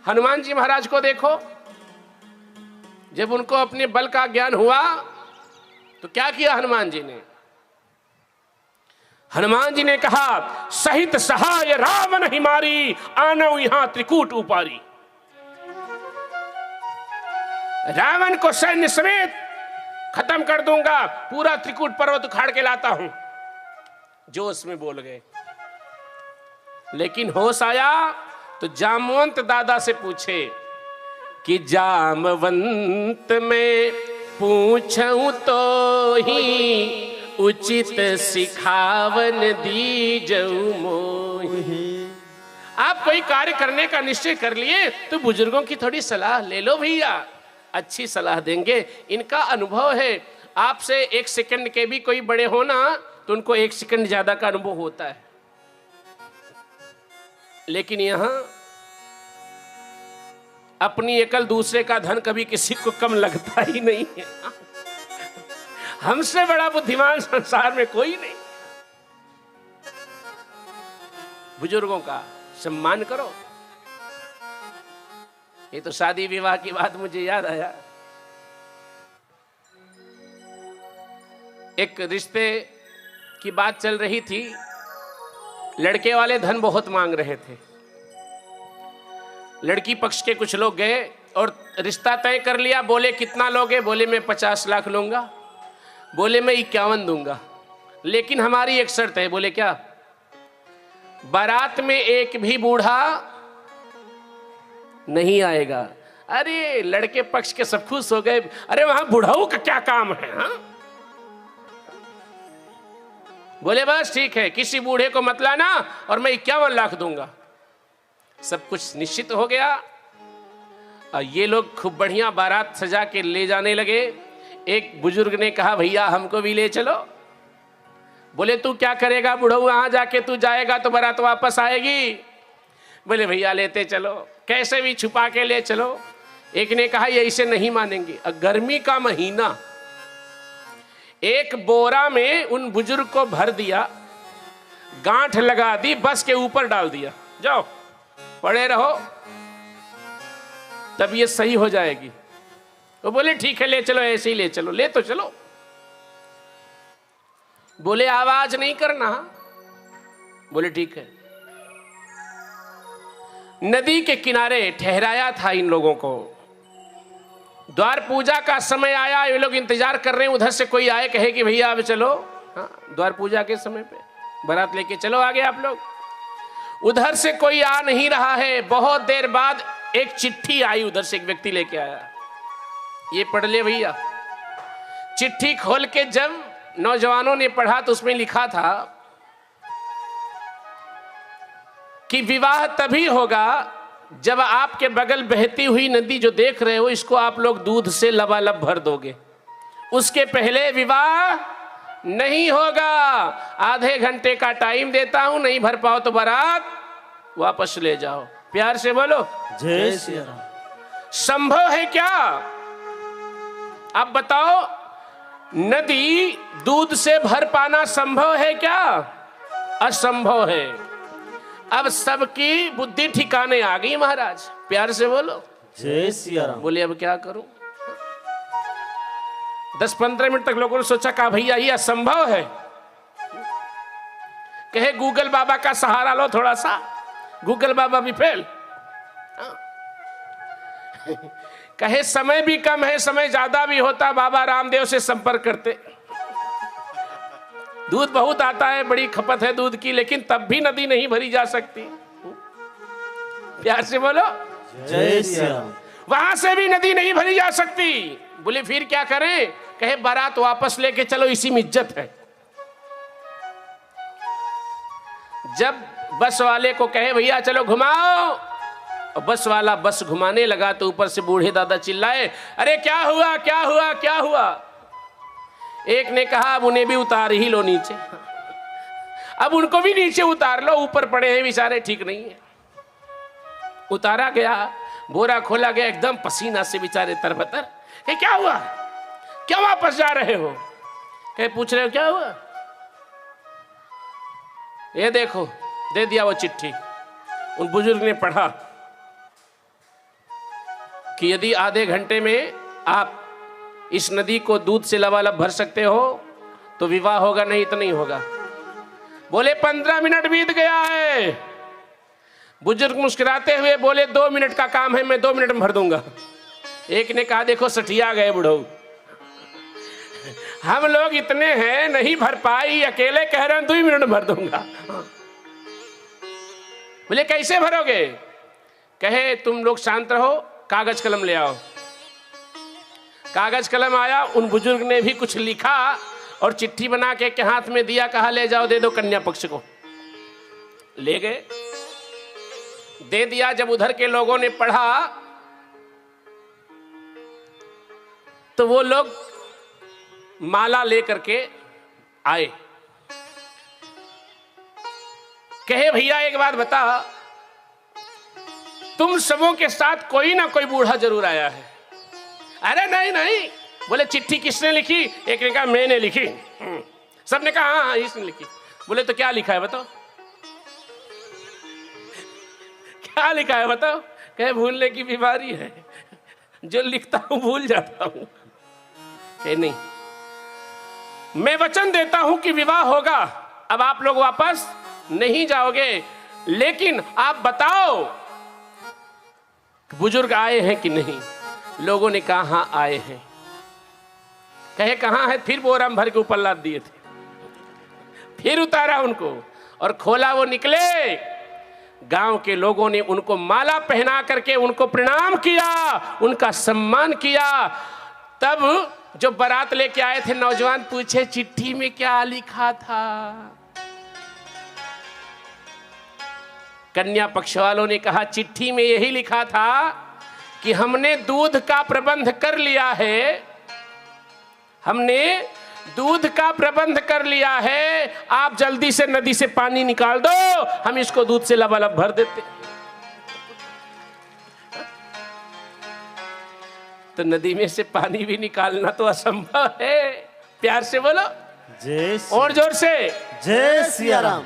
हनुमान जी महाराज को देखो, जब उनको अपने बल का ज्ञान हुआ तो क्या किया हनुमान जी ने? हनुमान जी ने कहा, सहित सहाय रावण हिमारी, आनौ यहां त्रिकूट उपारी। रावण को सैन्य समेत खत्म कर दूंगा, पूरा त्रिकूट पर्वत उखाड़ के लाता हूं। जोश में बोल गए। लेकिन होश आया तो जामवंत दादा से पूछे कि जामवंत में पूछूं तो ही, उचित सिखावन दीजऊ मोहि। आप कोई कार्य करने का निश्चय कर लिए तो बुजुर्गों की थोड़ी सलाह ले लो भैया, अच्छी सलाह देंगे। इनका अनुभव है, आपसे 1 सेकंड के भी कोई बड़े हो ना तो उनको 1 सेकंड ज्यादा का अनुभव होता है। लेकिन यहां अपनी अकल दूसरे का धन कभी किसी को कम लगता ही नहीं है। हमसे बड़ा बुद्धिमान संसार में कोई नहीं। बुजुर्गों का सम्मान करो। ये तो शादी विवाह की बात मुझे याद आया। एक रिश्ते की बात चल रही थी, लड़के वाले धन बहुत मांग रहे थे। लड़की पक्ष के कुछ लोग गए और रिश्ता तय कर लिया। बोले कितना लोगे? बोले मैं 50 लाख लूंगा। बोले मैं 51 दूंगा, लेकिन हमारी एक शर्त है। बोले क्या? बारात में एक भी बूढ़ा नहीं आएगा। अरे लड़के पक्ष के सब खुश हो गए। अरे वहां बुढ़ाऊ का क्या काम है? हाँ? बोले बस ठीक है, किसी बूढ़े को मत लाना और मैं 51 लाख दूंगा। सब कुछ निश्चित हो गया और ये लोग खूब बढ़िया बारात सजा के ले जाने लगे। एक बुजुर्ग ने कहा, भैया हमको भी ले चलो। बोले तू क्या करेगा बुढ़ऊ? वहां जाके तू जाएगा तो बारात वापस आएगी। बोले भैया लेते चलो, कैसे भी छुपा के ले चलो। एक ने कहा ये इसे नहीं मानेंगे। गर्मी का महीना, एक बोरा में उन बुजुर्ग को भर दिया, गांठ लगा दी, बस के ऊपर डाल दिया, जाओ पड़े रहो, तब ये सही हो जाएगी। वो बोले ठीक है ले चलो, ऐसे ही ले चलो। ले तो चलो। बोले आवाज नहीं करना। बोले ठीक है। नदी के किनारे ठहराया था इन लोगों को। द्वार पूजा का समय आया, ये लोग इंतजार कर रहे हैं उधर से कोई आए, कहे कि भैया अब चलो। हाँ, द्वार पूजा के समय पे बारात लेके चलो आगे आप लोग। उधर से कोई आ नहीं रहा है। बहुत देर बाद एक चिट्ठी आई, उधर से एक व्यक्ति लेके आया। ये पढ़ ले भैया। चिट्ठी खोल के जब नौजवानों ने पढ़ा तो उसमें लिखा था कि विवाह तभी होगा जब आपके बगल बहती हुई नदी जो देख रहे हो, इसको आप लोग दूध से लबालब भर दोगे। उसके पहले विवाह नहीं होगा। आधे घंटे का टाइम देता हूं, नहीं भर पाओ तो बारात वापस ले जाओ। प्यार से बोलो जय श्री राम। संभव है क्या? अब बताओ, नदी दूध से भर पाना संभव है क्या? असंभव है। अब सबकी बुद्धि ठिकाने आ गई महाराज। प्यार से बोलो जय श्री राम। बोले अब क्या करूं? 10-15 मिनट तक लोगों ने सोचा, कहा भैया ये असंभव है। कहे गूगल बाबा का सहारा लो थोड़ा सा। गूगल बाबा भी फेल। कहे समय भी कम है, समय ज्यादा भी होता, बाबा रामदेव से संपर्क करते। दूध बहुत आता है, बड़ी खपत है दूध की, लेकिन तब भी नदी नहीं भरी जा सकती। प्यार से बोलो जय श्री राम। वहां से भी नदी नहीं भरी जा सकती। बोले फिर क्या करें? कहे बारात वापस लेके चलो, इसी में इज्जत है। जब बस वाले को कहे भैया चलो घुमाओ, और बस वाला बस घुमाने लगा तो ऊपर से बूढ़े दादा चिल्लाए, अरे क्या हुआ क्या हुआ क्या हुआ? एक ने कहा अब उन्हें भी उतार ही लो नीचे। अब उनको भी नीचे उतार लो, ऊपर पड़े हैं बेचारे, ठीक नहीं है। उतारा गया, बोरा खोला गया, एकदम पसीना से बेचारे तरबतर। क्या हुआ? क्यों वापस जा रहे हो? कहे पूछ रहे हो क्या हुआ? ये देखो, दे दिया वो चिट्ठी। उन बुजुर्ग ने पढ़ा, कि यदि आधे घंटे में आप इस नदी को दूध से लबालब भर सकते हो तो विवाह होगा, नहीं तो नहीं होगा। बोले 15 मिनट बीत गया है। बुजुर्ग मुस्कुराते हुए बोले 2 मिनट का काम है, मैं 2 मिनट में भर दूंगा। एक ने कहा देखो सठिया गए बुढ़ऊ, हम लोग इतने हैं नहीं भर पाई, अकेले कह रहे हैं 2 मिनट में भर दूंगा। बोले कैसे भरोगे? कहे तुम लोग शांत रहो, कागज कलम ले आओ। कागज कलम आया, उन बुजुर्ग ने भी कुछ लिखा और चिट्ठी बना के हाथ में दिया, कहा ले जाओ दे दो कन्या पक्ष को। ले गए, दे दिया। जब उधर के लोगों ने पढ़ा तो वो लोग माला लेकर के आए। कहे भैया एक बात बता, तुम सबों के साथ कोई ना कोई बूढ़ा जरूर आया है। अरे नहीं नहीं। बोले चिट्ठी किसने लिखी? एक ने कहा मैंने लिखी। सबने कहा हाँ हाँ इसने लिखी। बोले तो क्या लिखा है बताओ? क्या लिखा है बताओ? कहे भूलने की बीमारी है, जो लिखता हूं भूल जाता हूं। कहे नहीं, मैं वचन देता हूं कि विवाह होगा, अब आप लोग वापस नहीं जाओगे, लेकिन आप बताओ बुजुर्ग आए हैं कि नहीं? लोगों ने कहा हाँ आए हैं। कहे कहां है? फिर बोरम भर के ऊपर लाद दिए थे, फिर उतारा उनको और खोला। वो निकले, गांव के लोगों ने उनको माला पहना करके उनको प्रणाम किया, उनका सम्मान किया। तब जो बारात लेके आए थे नौजवान पूछे चिट्ठी में क्या लिखा था? कन्या पक्ष वालों ने कहा चिट्ठी में यही लिखा था कि हमने दूध का प्रबंध कर लिया है, हमने दूध का प्रबंध कर लिया है, आप जल्दी से नदी से पानी निकाल दो, हम इसको दूध से लबालब भर देते। तो नदी में से पानी भी निकालना तो असंभव है। प्यार से बोलो, जय और जोर से जय सिया राम।